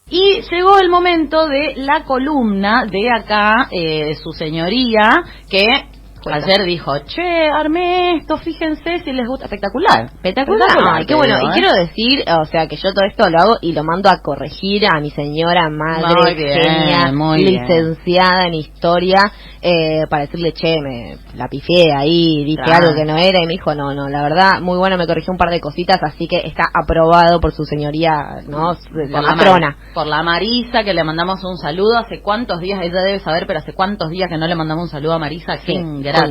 Y llegó el momento de la columna de acá, su señoría, que ayer dijo, che, armé esto, fíjense si les gusta. Espectacular. Ay, qué bueno. Y quiero decir, o sea, que yo todo esto lo hago y lo mando a corregir a mi señora madre, genia, licenciada en historia, para decirle, che, me la pifié ahí, dije algo que no era, y me dijo, no, la verdad, muy bueno, me corrigió un par de cositas, así que está aprobado por su señoría, ¿no? La matrona. Por la Marisa, que le mandamos un saludo. ¿Hace cuántos días? Ella debe saber, pero ¿hace cuántos días que no le mandamos un saludo a Marisa? Sí, Mirá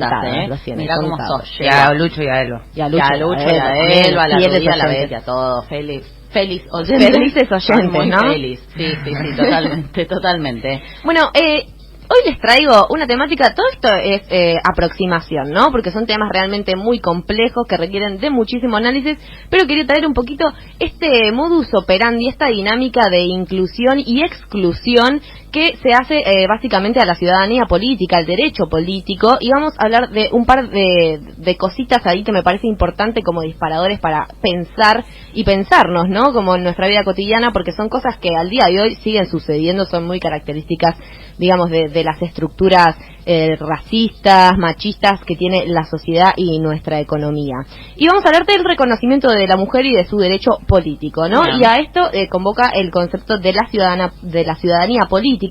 cómo sos. Y a Lucho y a Elba. Y a Elba, a la Rubí, a la Betty, a todos. Felices oyentes, ¿no? Feliz. Sí, totalmente. Bueno, hoy les traigo una temática, todo esto es aproximación, ¿no? Porque son temas realmente muy complejos que requieren de muchísimo análisis, pero quería traer un poquito este modus operandi, esta dinámica de inclusión y exclusión que se hace básicamente a la ciudadanía política, al derecho político, y vamos a hablar de un par de cositas ahí que me parece importante como disparadores para pensar y pensarnos, ¿no? Como en nuestra vida cotidiana, porque son cosas que al día de hoy siguen sucediendo, son muy características, digamos, de las estructuras racistas, machistas que tiene la sociedad y nuestra economía. Y vamos a hablar del reconocimiento de la mujer y de su derecho político, ¿no? Y a esto convoca el concepto de la ciudadanía política,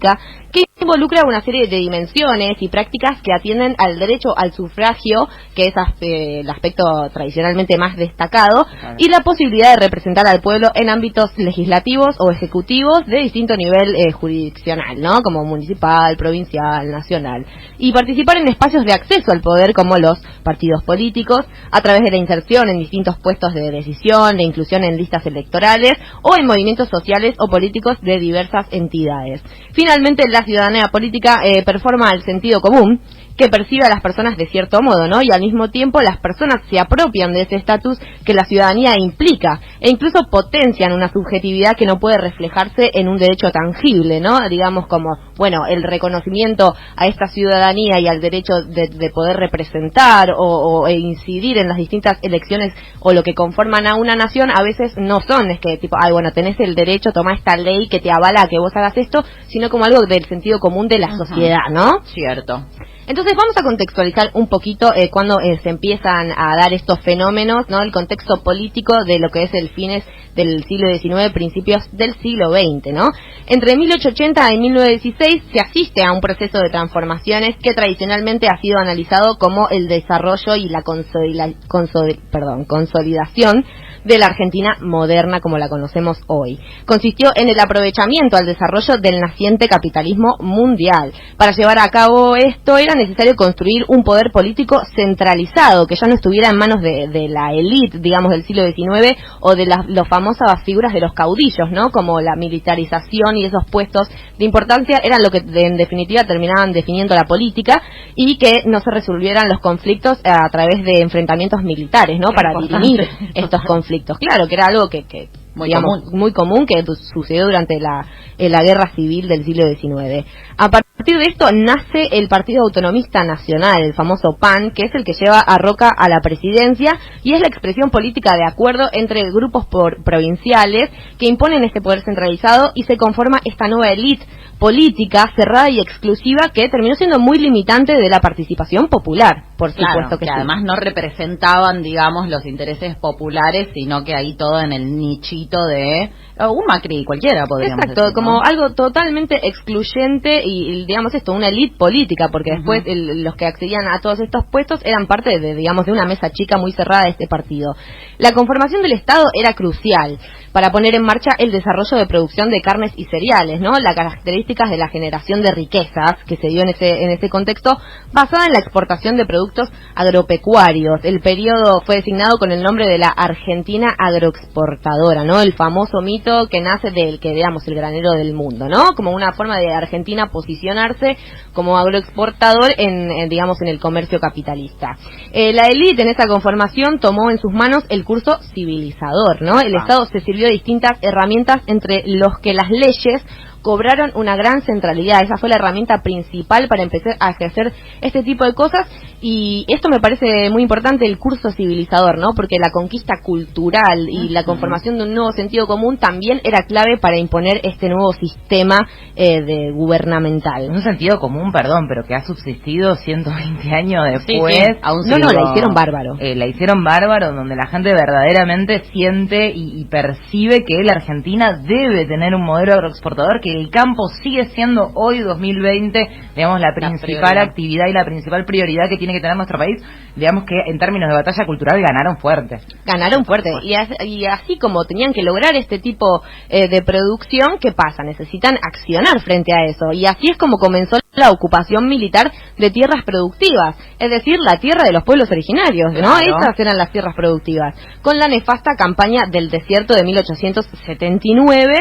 que involucra una serie de dimensiones y prácticas que atienden al derecho al sufragio, que es el aspecto tradicionalmente más destacado, y la posibilidad de representar al pueblo en ámbitos legislativos o ejecutivos de distinto nivel jurisdiccional, ¿no? Como municipal, provincial, nacional, y participar en espacios de acceso al poder como los partidos políticos, a través de la inserción en distintos puestos de decisión, de inclusión en listas electorales o en movimientos sociales o políticos de diversas entidades. Finalmente, la ciudadanía política performa el sentido común que percibe a las personas de cierto modo, ¿no? Y al mismo tiempo las personas se apropian de ese estatus que la ciudadanía implica e incluso potencian una subjetividad que no puede reflejarse en un derecho tangible, ¿no? Digamos como, bueno, el reconocimiento a esta ciudadanía y al derecho de poder representar o incidir en las distintas elecciones o lo que conforman a una nación, a veces no son, es que tipo, ay, bueno, tenés el derecho, toma esta ley que te avala a que vos hagas esto, sino como algo del sentido común de la sociedad, ¿no? Cierto. Entonces vamos a contextualizar un poquito cuando se empiezan a dar estos fenómenos, ¿no? El contexto político de lo que es el fines del siglo XIX, principios del siglo XX, ¿no? Entre 1880 y 1916 se asiste a un proceso de transformaciones que tradicionalmente ha sido analizado como el desarrollo y la consolidación de la Argentina moderna como la conocemos hoy. Consistió en el aprovechamiento al desarrollo del naciente capitalismo mundial. Para llevar a cabo esto era necesario construir un poder político centralizado, que ya no estuviera en manos de la élite, digamos, del siglo XIX, o de las famosas figuras de los caudillos, ¿no? Como la militarización y esos puestos de importancia eran lo que en definitiva terminaban definiendo la política, y que no se resolvieran los conflictos a través de enfrentamientos militares, ¿no? Para dirimir estos conflictos. Claro, que era algo que muy común que sucedió durante la guerra civil del siglo XIX. A partir de esto nace el Partido Autonomista Nacional, el famoso PAN, que es el que lleva a Roca a la presidencia y es la expresión política de acuerdo entre grupos provinciales que imponen este poder centralizado, y se conforma esta nueva élite política cerrada y exclusiva que terminó siendo muy limitante de la participación popular, por supuesto que sí. Además no representaban, digamos, los intereses populares, sino que ahí todo en el nichito de un Macri cualquiera, podríamos decir. Exacto, como algo totalmente excluyente y digamos esto, una élite política, porque después los que accedían a todos estos puestos eran parte de, digamos, de una mesa chica muy cerrada de este partido. La conformación del Estado era crucial para poner en marcha el desarrollo de producción de carnes y cereales, ¿no? Las características de la generación de riquezas que se dio en ese contexto, basada en la exportación de productos agropecuarios. El periodo fue designado con el nombre de la Argentina agroexportadora, ¿no? El famoso mito que nace del que, digamos, el granero del mundo, ¿no? Como una forma de Argentina posicionarse como agroexportador digamos, en el comercio capitalista. La élite en esa conformación tomó en sus manos el curso civilizador, ¿no? El Estado se sirvió de distintas herramientas, entre los que las leyes cobraron una gran centralidad. Esa fue la herramienta principal para empezar a ejercer este tipo de cosas, Y esto me parece muy importante, el curso civilizador, ¿no? Porque la conquista cultural y la conformación de un nuevo sentido común también era clave para imponer este nuevo sistema de gubernamental. Un sentido común, perdón, pero que ha subsistido 120 años después. Sí. La hicieron bárbaro. La hicieron bárbaro, donde la gente verdaderamente siente y percibe que la Argentina debe tener un modelo agroexportador, que el campo sigue siendo hoy, 2020, digamos, la principal actividad y la principal prioridad que tiene que tener nuestro país. Digamos que en términos de batalla cultural ganaron fuerte. Y así como tenían que lograr este tipo de producción, ¿qué pasa? Necesitan accionar frente a eso. Y así es como comenzó la ocupación militar de tierras productivas, es decir, la tierra de los pueblos originarios, ¿no? Claro. Esas eran las tierras productivas, con la nefasta campaña del desierto de 1879,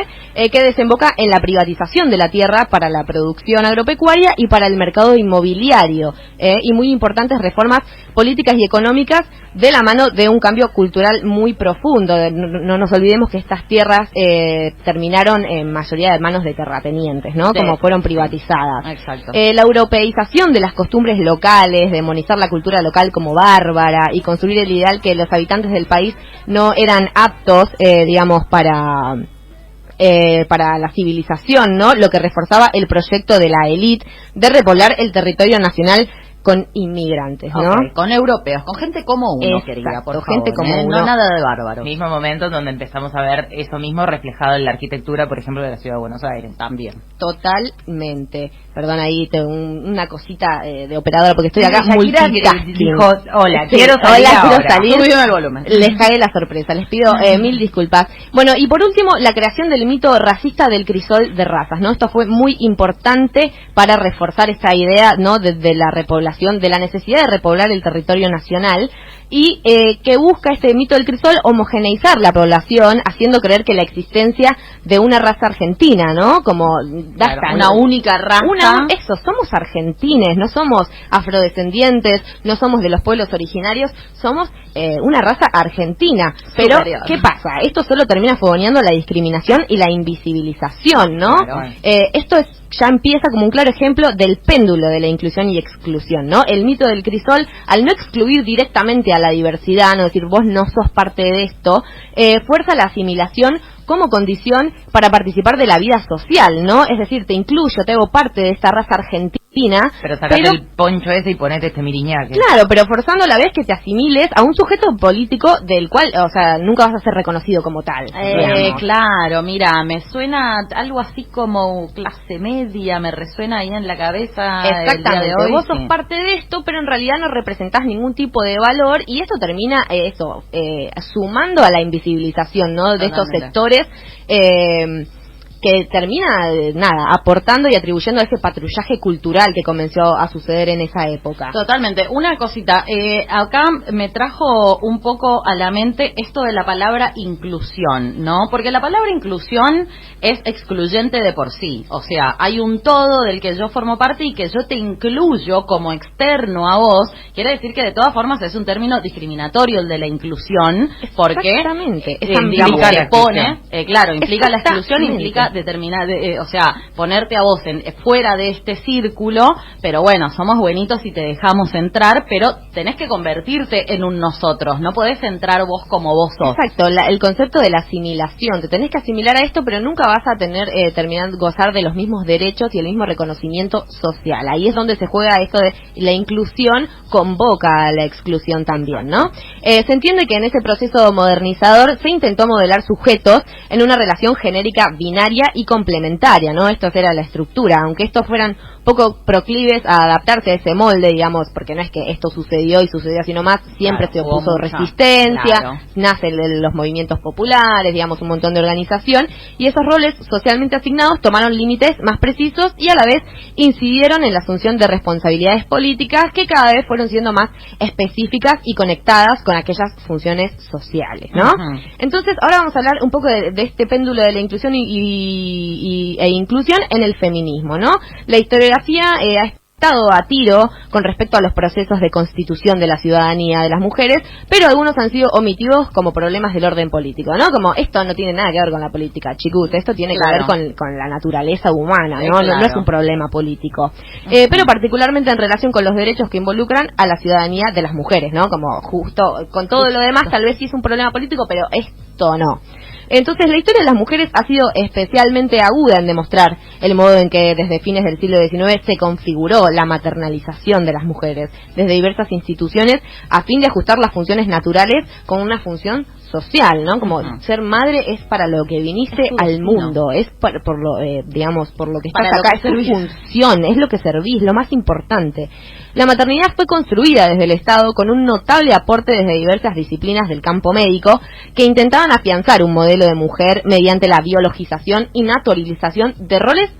que desemboca en la privatización de la tierra para la producción agropecuaria y para el mercado inmobiliario, y muy importantes reformas políticas y económicas de la mano de un cambio cultural muy profundo. No nos olvidemos que estas tierras terminaron en mayoría de manos de terratenientes, ¿no? Sí. Como fueron privatizadas. Exacto. La europeización de las costumbres locales, demonizar la cultura local como bárbara y construir el ideal que los habitantes del país no eran aptos, digamos, para la civilización, ¿no? Lo que reforzaba el proyecto de la élite de repoblar el territorio nacional con inmigrantes, ¿no? Okay, con europeos, con gente como uno, exacto, querida, por favor, gente como uno. No nada de bárbaro. Mismo momento donde empezamos a ver eso mismo reflejado en la arquitectura, por ejemplo, de la Ciudad de Buenos Aires. También. Totalmente. Perdón, ahí tengo una cosita de operadora, porque estoy acá dijo, hola, quiero salir. Subime el volumen. Les cae la sorpresa, les pido mil disculpas. Bueno, y por último, la creación del mito racista del crisol de razas, ¿no? Esto fue muy importante para reforzar esta idea, ¿no? De la repoblación, de la necesidad de repoblar el territorio nacional, y que busca este mito del crisol homogeneizar la población, haciendo creer que la existencia de una raza argentina, ¿no? Como una única raza. Somos argentines, no somos afrodescendientes, no somos de los pueblos originarios, somos una raza argentina. Pero, superior. ¿Qué pasa? Esto solo termina fogoneando la discriminación y la invisibilización, ¿no? Claro. Esto ya empieza como un claro ejemplo del péndulo de la inclusión y exclusión, ¿no? El mito del crisol, al no excluir directamente a la diversidad, no decir vos no sos parte de esto, fuerza la asimilación como condición para participar de la vida social, ¿no? Es decir, te incluyo, te hago parte de esta raza argentina. Pero sacate el poncho ese y ponete este miriñaque. Claro, pero forzando a la vez que te asimiles a un sujeto político del cual, o sea, nunca vas a ser reconocido como tal. Claro, mira, me suena algo así como clase media, me resuena ahí en la cabeza. Exactamente, el día de hoy, vos sos parte de esto, pero en realidad no representás ningún tipo de valor, y esto termina sumando a la invisibilización, ¿no? De estos sectores que termina, aportando y atribuyendo a ese patrullaje cultural que comenzó a suceder en esa época. Totalmente. Una cosita, acá me trajo un poco a la mente esto de la palabra inclusión, ¿no? Porque la palabra inclusión es excluyente de por sí. O sea, hay un todo del que yo formo parte y que yo te incluyo como externo a vos. Quiere decir que de todas formas es un término discriminatorio el de la inclusión, porque implica la exclusión. Implica la exclusión, implica determinar, o sea, ponerte a vos fuera de este círculo, pero bueno, somos buenitos y te dejamos entrar, pero tenés que convertirte en un nosotros, no podés entrar vos como vos sos. Exacto, el concepto de la asimilación, te tenés que asimilar a esto, pero nunca vas a gozar de los mismos derechos y el mismo reconocimiento social. Ahí es donde se juega esto de la inclusión, convoca a la exclusión también, ¿no? Se entiende que en ese proceso modernizador se intentó modelar sujetos en una relación genérica binaria y complementaria, ¿no? Esto era la estructura, aunque estos fueran poco proclives a adaptarse a ese molde, digamos, porque no es que esto sucedió y sucedió así nomás, siempre se opuso resistencia, nacen los movimientos populares, digamos, un montón de organización, y esos roles socialmente asignados tomaron límites más precisos y a la vez incidieron en la asunción de responsabilidades políticas que cada vez fueron siendo más específicas y conectadas con aquellas funciones sociales, ¿no? Entonces, ahora vamos a hablar un poco de este péndulo de la inclusión e inclusión en el feminismo, ¿no? La historiografía ha estado a tiro con respecto a los procesos de constitución de la ciudadanía de las mujeres, pero algunos han sido omitidos como problemas del orden político, ¿no? Como esto no tiene nada que ver con la política, chicos, esto tiene que ver con la naturaleza humana, ¿no? Claro. No es un problema político. Pero particularmente en relación con los derechos que involucran a la ciudadanía de las mujeres, ¿no? Como justo con todo lo demás tal vez sí es un problema político, pero esto no. Entonces la historia de las mujeres ha sido especialmente aguda en demostrar el modo en que desde fines del siglo XIX se configuró la maternalización de las mujeres desde diversas instituciones a fin de ajustar las funciones naturales con una función social, ¿no? Como ser madre es para lo que viniste al mundo, es por lo digamos, por lo que estás acá, es tu función, es lo que servís, lo más importante. La maternidad fue construida desde el Estado con un notable aporte desde diversas disciplinas del campo médico que intentaban afianzar un modelo de mujer mediante la biologización y naturalización de roles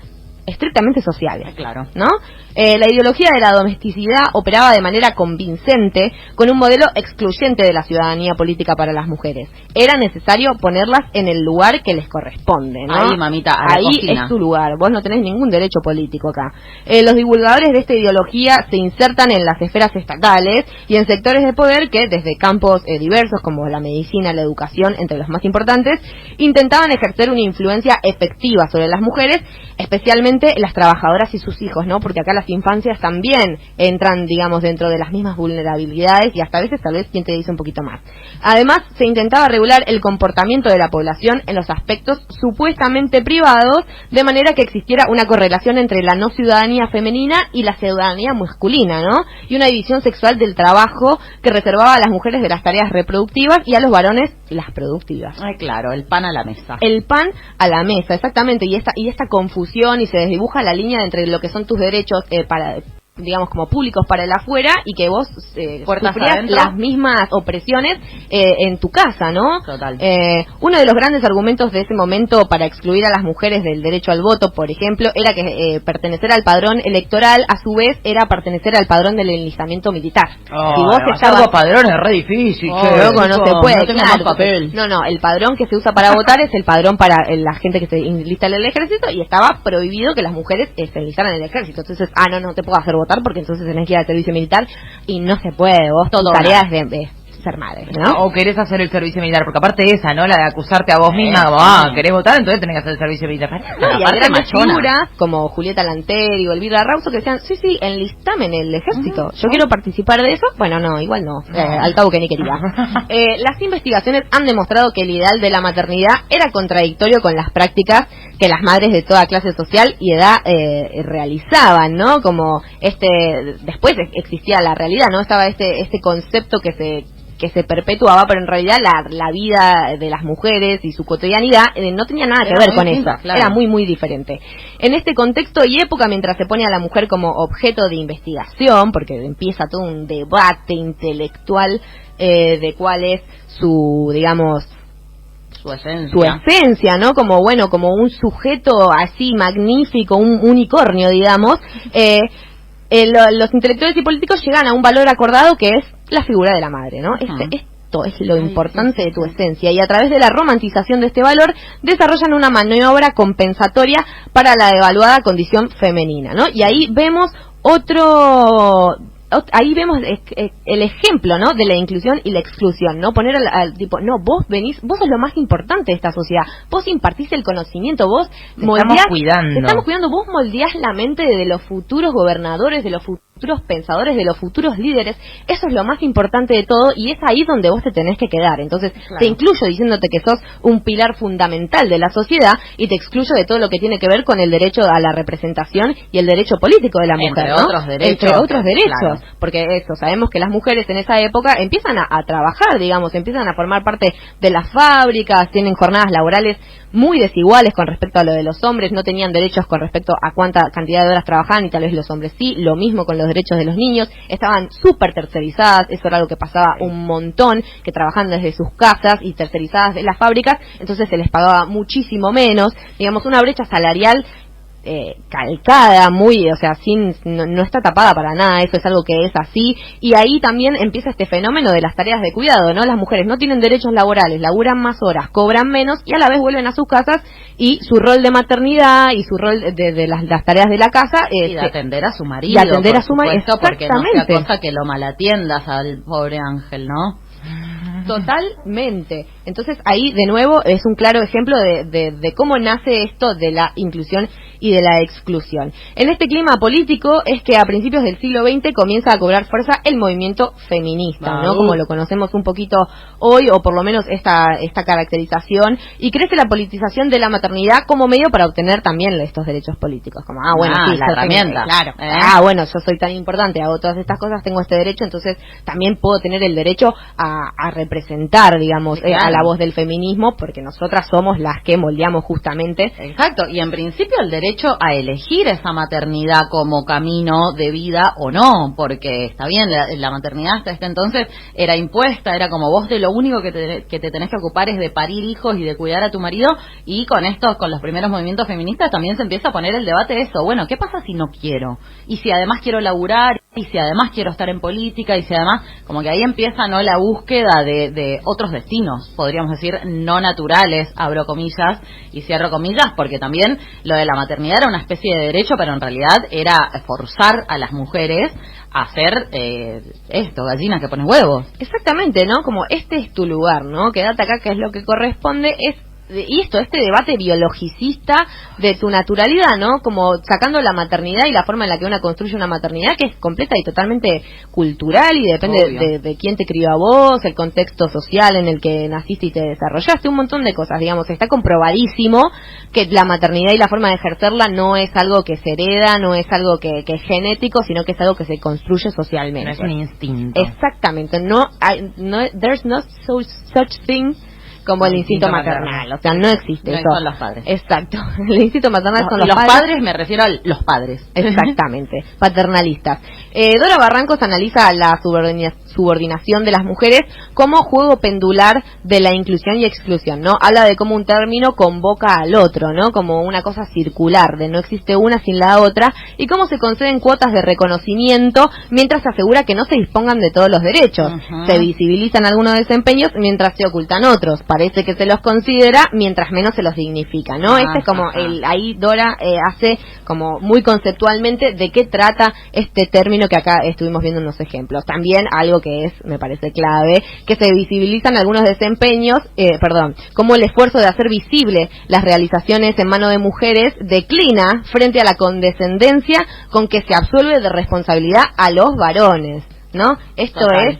estrictamente sociales, claro, ¿no? La ideología de la domesticidad operaba de manera convincente con un modelo excluyente de la ciudadanía política para las mujeres. Era necesario ponerlas en el lugar que les corresponde, ¿no? Ahí, mamita, a la ahí cocina. es tu lugar, vos no tenés ningún derecho político acá. Los divulgadores de esta ideología se insertan en las esferas estatales y en sectores de poder que, desde campos diversos como la medicina, la educación, entre los más importantes, intentaban ejercer una influencia efectiva sobre las mujeres, especialmente las trabajadoras y sus hijos, ¿no? Porque acá las infancias también entran, digamos, dentro de las mismas vulnerabilidades y hasta a veces tal vez quien te dice un poquito más. Además, se intentaba regular el comportamiento de la población en los aspectos supuestamente privados, de manera que existiera una correlación entre la no ciudadanía femenina y la ciudadanía masculina, ¿no? Y una división sexual del trabajo que reservaba a las mujeres de las tareas reproductivas y a los varones las productivas. Ay, claro, el pan a la mesa. El pan a la mesa, exactamente, y esta confusión, y se desdibuja la línea entre lo que son tus derechos para, digamos, como públicos para el afuera, y que vos sufrías las mismas opresiones en tu casa, ¿no? Total. Uno de los grandes argumentos de ese momento para excluir a las mujeres del derecho al voto, por ejemplo, era que pertenecer al padrón electoral, a su vez, era pertenecer al padrón del enlistamiento militar. Oh, si vos estabas padrón es re difícil, loco, no se puede, no tengo claro, más papel. No, el padrón que se usa para votar es el padrón para la gente que se enlista en el ejército, y estaba prohibido que las mujeres se enlistaran en el ejército. Entonces, no te puedo hacer votar porque entonces tenés que ir al servicio militar, y no se puede, vos tu tarea es de ser madre, ¿no? O querés hacer el servicio militar, porque aparte esa, ¿no? La de acusarte a vos misma, como, querés votar, entonces tenés que hacer el servicio militar. No, y hay grandes figuras como Julieta Lanteri o Elvira Rauso que decían, sí, enlistame en el ejército, yo quiero participar de eso. Bueno, no, igual no, al cabo que ni quería. Las investigaciones han demostrado que el ideal de la maternidad era contradictorio con las prácticas que las madres de toda clase social y edad realizaban, ¿no? Como después existía la realidad, ¿no? Estaba este concepto que se perpetuaba, pero en realidad la vida de las mujeres y su cotidianidad no tenía nada que ver con eso, claro. Era muy, muy diferente. En este contexto y época, mientras se pone a la mujer como objeto de investigación, porque empieza todo un debate intelectual de cuál es su, digamos, su esencia, ¿no? Como un sujeto así magnífico, un unicornio, digamos. Los intelectuales y políticos llegan a un valor acordado que es la figura de la madre, ¿no? Esto es lo importante de tu esencia, y a través de la romantización de este valor desarrollan una maniobra compensatoria para la devaluada condición femenina, ¿no? Y ahí vemos el ejemplo, ¿no? De la inclusión y la exclusión, ¿no? Poner al tipo, no, vos sos lo más importante de esta sociedad, vos impartís el conocimiento, vos te estamos cuidando, vos moldeás la mente de los futuros gobernadores, de los futuros pensadores, de los futuros líderes. Eso es lo más importante de todo, y es ahí donde vos te tenés que quedar. Entonces, claro, te incluyo diciéndote que sos un pilar fundamental de la sociedad, y te excluyo de todo lo que tiene que ver con el derecho a la representación y el derecho político de la mujer, ¿no? Entre otros derechos, claro. Porque sabemos que las mujeres en esa época empiezan a trabajar, digamos, empiezan a formar parte de las fábricas, tienen jornadas laborales muy desiguales con respecto a lo de los hombres, no tenían derechos con respecto a cuánta cantidad de horas trabajaban, y tal vez los hombres sí, lo mismo con los derechos de los niños, estaban súper tercerizadas, eso era algo que pasaba un montón, que trabajaban desde sus casas y tercerizadas de las fábricas, entonces se les pagaba muchísimo menos, digamos, una brecha salarial calcada, muy, o sea, no está tapada para nada, eso es algo que es así, y ahí también empieza este fenómeno de las tareas de cuidado, ¿no? Las mujeres no tienen derechos laborales, laburan más horas, cobran menos, y a la vez vuelven a sus casas, y su rol de maternidad, y su rol de las tareas de la casa, y de atender a su marido, y atender a su marido, porque no sea cosa que lo malatiendas al pobre Ángel, ¿no? Totalmente. Entonces ahí de nuevo es un claro ejemplo de cómo nace esto de la inclusión y de la exclusión. En este clima político es que a principios del siglo XX comienza a cobrar fuerza el movimiento feminista, ¿no? Como lo conocemos un poquito hoy, o por lo menos esta caracterización, y crece la politización de la maternidad como medio para obtener también estos derechos políticos, como sí, la herramienta, claro, bueno, yo soy tan importante, hago todas estas cosas, tengo este derecho, entonces también puedo tener el derecho a representar, digamos, sí, claro, a la voz del feminismo, porque nosotras somos las que moldeamos justamente. Exacto, y en principio el derecho a elegir esa maternidad como camino de vida o no, porque está bien, la maternidad hasta este entonces era impuesta, era como vos de lo único que te tenés que ocupar es de parir hijos y de cuidar a tu marido, y con los primeros movimientos feministas también se empieza a poner el debate de eso, bueno, ¿qué pasa si no quiero? Y si además quiero laburar, y si además quiero estar en política, y si además, como que ahí empieza, ¿no?, la búsqueda de otros destinos, podríamos decir, no naturales, abro comillas y cierro comillas, porque también lo de la maternidad era una especie de derecho, pero en realidad era forzar a las mujeres a hacer gallinas que ponen huevos. Exactamente, ¿no? Como este es tu lugar, ¿no? Quédate acá, que es lo que corresponde, y este debate biologicista de tu naturalidad, ¿no? Como sacando la maternidad y la forma en la que uno construye una maternidad, que es completa y totalmente cultural y depende de quién te crió a vos, el contexto social en el que naciste y te desarrollaste, un montón de cosas, digamos. Está comprobadísimo que la maternidad y la forma de ejercerla no es algo que se hereda, no es algo que es genético, sino que es algo que se construye socialmente. No es un instinto. Exactamente. There's no such thing como el instinto maternal, o sea, no existe eso. Son los padres. Exacto, el instinto maternal son los padres, me refiero a los padres. Exactamente, paternalistas. Dora Barrancos analiza la subordinación de las mujeres como juego pendular de la inclusión y exclusión, ¿no? Habla de cómo un término convoca al otro, ¿no? Como una cosa circular, de no existe una sin la otra, y cómo se conceden cuotas de reconocimiento mientras se asegura que no se dispongan de todos los derechos. Se visibilizan algunos desempeños mientras se ocultan otros. Parece que se los considera mientras menos se los dignifica, ¿no? Este es como ahí Dora hace como muy conceptualmente de qué trata este término que acá estuvimos viendo unos ejemplos. También algo que me parece clave, que se visibilizan algunos desempeños, como el esfuerzo de hacer visible las realizaciones en mano de mujeres declina frente a la condescendencia con que se absuelve de responsabilidad a los varones, ¿no? Esto es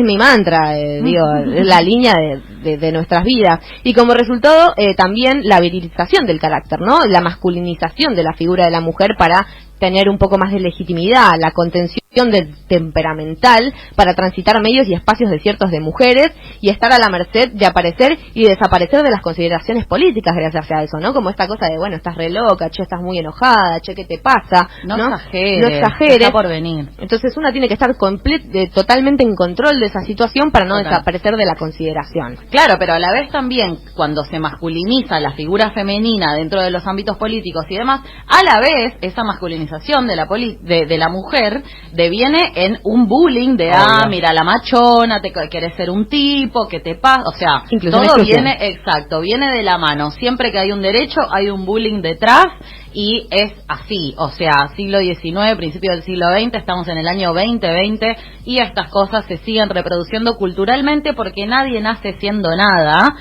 mi mantra, es la línea de nuestras vidas. Y como resultado, también la virilización del carácter, ¿no? La masculinización de la figura de la mujer para tener un poco más de legitimidad, la contención del temperamental para transitar medios y espacios desiertos de mujeres y estar a la merced de aparecer y desaparecer de las consideraciones políticas gracias a eso, ¿no? Como esta cosa de, bueno, estás re loca, che, estás muy enojada, che, ¿qué te pasa? No exageres, está por venir. Entonces una tiene que estar totalmente en control de esa situación para no desaparecer de la consideración. Claro, pero a la vez también, cuando se masculiniza la figura femenina dentro de los ámbitos políticos y demás, a la vez esa masculinización de la mujer deviene en un bullying de mira la machona, te querés ser un tipo, ¿qué te pasa? O sea, todo viene de la mano. Siempre que hay un derecho hay un bullying detrás, y es así, o sea, siglo XIX, principio del siglo XX, estamos en el año 2020 y estas cosas se siguen reproduciendo culturalmente porque nadie nace siendo nada,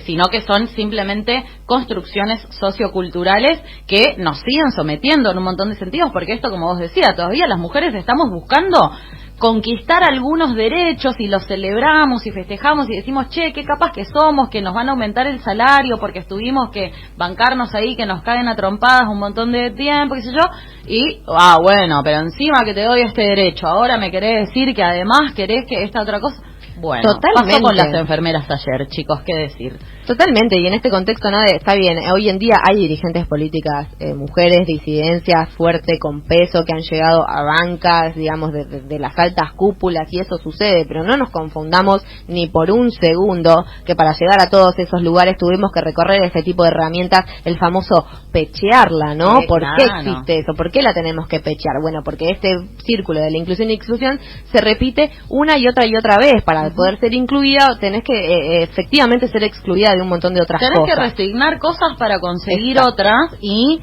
sino que son simplemente construcciones socioculturales que nos siguen sometiendo en un montón de sentidos, porque esto, como vos decías, todavía las mujeres estamos buscando conquistar algunos derechos y los celebramos y festejamos y decimos, che, qué capaz que somos, que nos van a aumentar el salario porque tuvimos que bancarnos ahí, que nos caen a trompadas un montón de tiempo, qué sé yo, y, bueno, pero encima que te doy este derecho, ahora me querés decir que además querés que esta otra cosa. Bueno, Totalmente. pasó con las enfermeras ayer, chicos, ¿qué decir? Totalmente, y en este contexto, ¿no? Está bien, hoy en día hay dirigentes políticas, mujeres, disidencias fuerte, con peso, que han llegado a bancas, digamos, de las altas cúpulas, y eso sucede, pero no nos confundamos ni por un segundo que para llegar a todos esos lugares tuvimos que recorrer ese tipo de herramientas, el famoso pechearla, ¿no? Sí, ¿Por claro. qué existe eso? ¿Por qué la tenemos que pechear? Bueno, porque este círculo de la inclusión y exclusión se repite una y otra vez. Para poder ser incluida tenés que efectivamente ser excluida de un montón de otras Tenés cosas. que resignar cosas para conseguir Exacto. otras y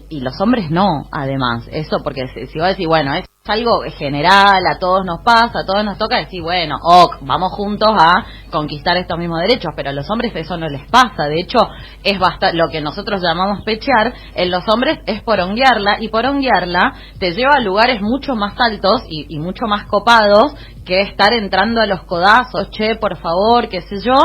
los hombres no, además. Eso porque si vos decís, bueno, es algo general, a todos nos pasa, a todos nos toca decir, bueno, vamos juntos a conquistar estos mismos derechos, pero a los hombres eso no les pasa. De hecho, es lo que nosotros llamamos pechear, en los hombres es poronguearla, y poronguearla te lleva a lugares mucho más altos y mucho más copados que estar entrando a los codazos, che, por favor, qué sé yo.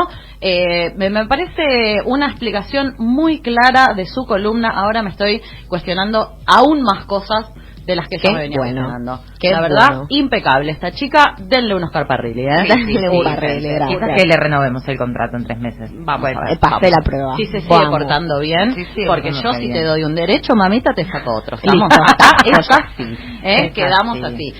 Me parece una explicación muy clara de su columna. Ahora me estoy cuestionando aún más cosas de las que yo me venía cuestionando. La verdad, impecable. Esta chica, denle un Oscar Parrilli, Denle un Parrilli, quizás que le renovemos el contrato en 3 meses. Vamos a ver, pasé la prueba. Si se sigue portando bien, porque yo si te doy un derecho, mamita, te saco otro. Estamos, es así, quedamos así.